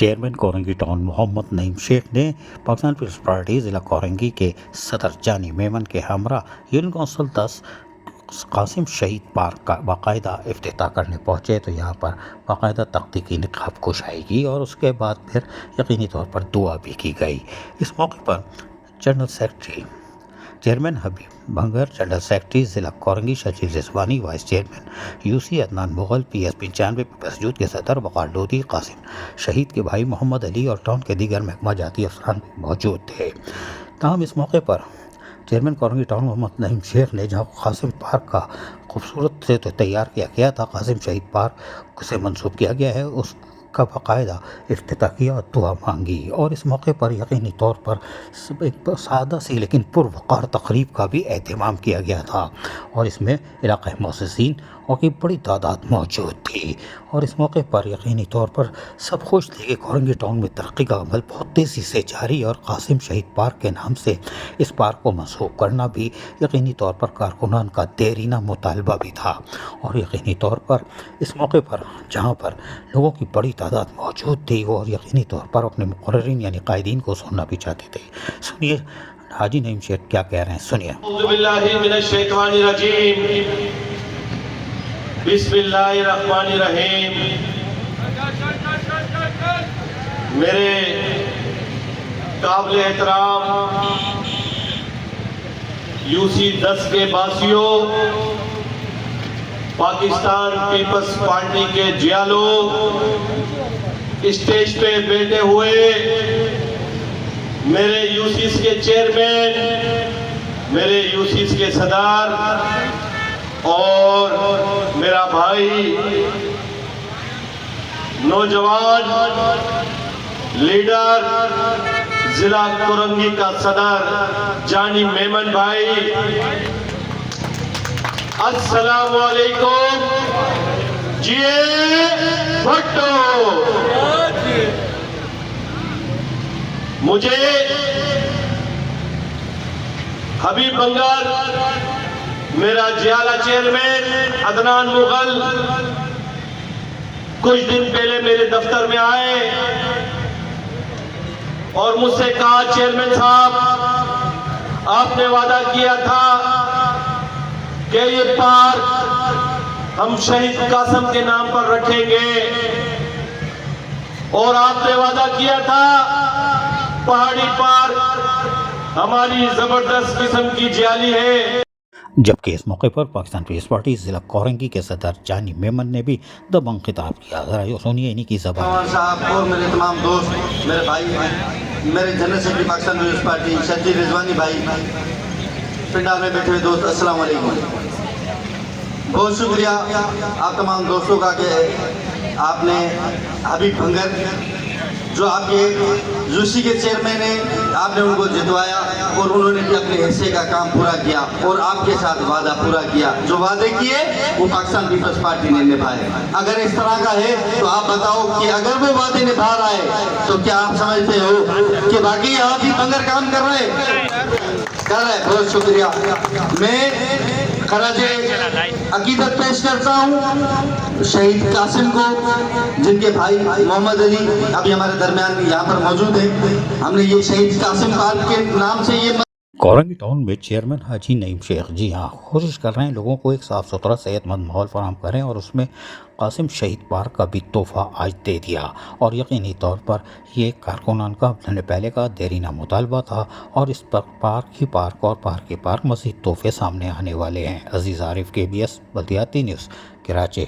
Chairman Korangi town محمد نعیم شیخ نے Pakistan people's party ضلع کورنگی کے صدر جانی میمن کے ہمراہ یونین کونسل 10 قاسم شہید پارک کا باقاعدہ افتتاح کرنے پہنچے تو یہاں پر باقاعدہ تخلیقی نقاب کشائی کی اور اس کے بعد پھر یقینی طور پر دعا بھی کی گئی۔ اس موقع پر general secretary chairman Habib Bhangar, general secretary ضلع Korangi Shajeel Rizwani, vice chairman U C Adnan Mughal, P S 95 Peoples Youth کے صدر وقار لودھی، قاسم شہید کے بھائی محمد علی اور ٹاؤن کے دیگر محکمہ جاتی افسران بھی موجود تھے۔ تاہم اس موقع پر چیئرمین کورنگی ٹاؤن محمد نعیم شیخ نے جہاں قاسم پارک کا خوبصورت سے تیار کیا گیا تھا، قاسم شہید پارک سے منسوب کیا گیا ہے، اس کا باقاعدہ افتتاح کیا اور دعا مانگی، اور اس موقع پر یقینی طور پر ایک سادہ سی لیکن پروقار تقریب کا بھی اہتمام کیا گیا تھا، اور اس میں علاقائی مؤسسین اور کی بڑی تعداد موجود تھی، اور اس موقع پر یقینی طور پر سب خوش تھے کہ کورنگی ٹاؤن میں ترقی کا عمل بہت تیزی سے جاری، اور قاسم شہید پارک کے نام سے اس پارک کو منسوب کرنا بھی یقینی طور پر کارکنان کا دیرینہ مطالبہ بھی تھا، اور یقینی طور پر اس موقع پر جہاں پر لوگوں کی بڑی تعداد موجود تھی اور یقینی طور پر اپنے مقررین یعنی قائدین کو سننا بھی چاہتے تھے۔ سنیے حاجی نعیم شیخ کیا کہہ رہے ہیں، سنیے۔ اعوذ باللہ من الشیطان الرجیم، بسم اللہ الرحمن الرحیم۔ میرے قابل احترام یو سی 10 کے باسیوں، پاکستان پیپلز پارٹی کے جیالو، اسٹیج پہ بیٹھے ہوئے میرے یوسیز کے چیئرمین، میرے یوسیز کے صدر اور میرا بھائی نوجوان لیڈر ضلع کورنگی کا صدر جانی میمن بھائی، السلام علیکم۔ بھٹو، مجھے حبیب بنگال، میرا جیالہ چیئرمین عدنان مغل کچھ دن پہلے میرے دفتر میں آئے اور مجھ سے کہا، چیئرمین صاحب آپ نے وعدہ کیا تھا کہ یہ پارک ہم شہید قاسم کے نام پر رکھیں گے، اور آپ نے وعدہ کیا تھا پہاڑی پارک ہماری زبردست قسم کی جیالی ہے۔ جبکہ اس موقع پر پاکستان پیپلز پارٹی ضلع کورنگی کے صدر جانی میمن نے بھی دبنگ خطاب کیا۔ ذرا یہ سنیے انہی کی زبان۔ صاحب اور میرے تمام دوست، میرے بھائی ہیں، میرے general secretary Pakistan people's party Shajeel Rizvani بھائی، پنڈال میں بیٹھے ہوئے دوست، السلام علیکم۔ بہت شکریہ آپ تمام دوستوں کا کہ آپ نے حبیب بھنگر جو آپ کے یوسی کے چیئرمین ہیں، آپ نے ان کو جتوایا اور انہوں نے بھی اپنے حصے کا کام پورا کیا اور آپ کے ساتھ وعدہ پورا کیا۔ جو وعدے کیے وہ پاکستان پیپلز پارٹی نے نبھائے۔ اگر اس طرح کا ہے تو آپ بتاؤ کہ اگر وہ وعدے نبھا رہا ہے تو کیا آپ سمجھتے ہو کہ باقی آپ ہی بنگر کام کر رہے ہیں؟ بہت شکریہ۔ میں خراج عقیدت پیش کرتا ہوں شہید قاسم کو، جن کے بھائی محمد علی ابھی ہمارے درمیان بھی یہاں پر موجود ہیں۔ ہم نے یہ شہید قاسم پارک کے نام سے یہ کورنگی ٹاؤن میں چیئرمین حاجی نعیم شیخ جی ہاں کوشش کر رہے ہیں لوگوں کو ایک صاف ستھرا صحت مند ماحول فراہم کریں، اور اس میں قاسم شہید پارک کا بھی تحفہ آج دے دیا، اور یقینی طور پر یہ کارکنان کا پہلے کا دیرینہ مطالبہ تھا، اور اس پر پارک کے پارک مزید تحفے سامنے آنے والے ہیں۔ عزیز عارف، KBS بلدیاتی نیوز، کراچی۔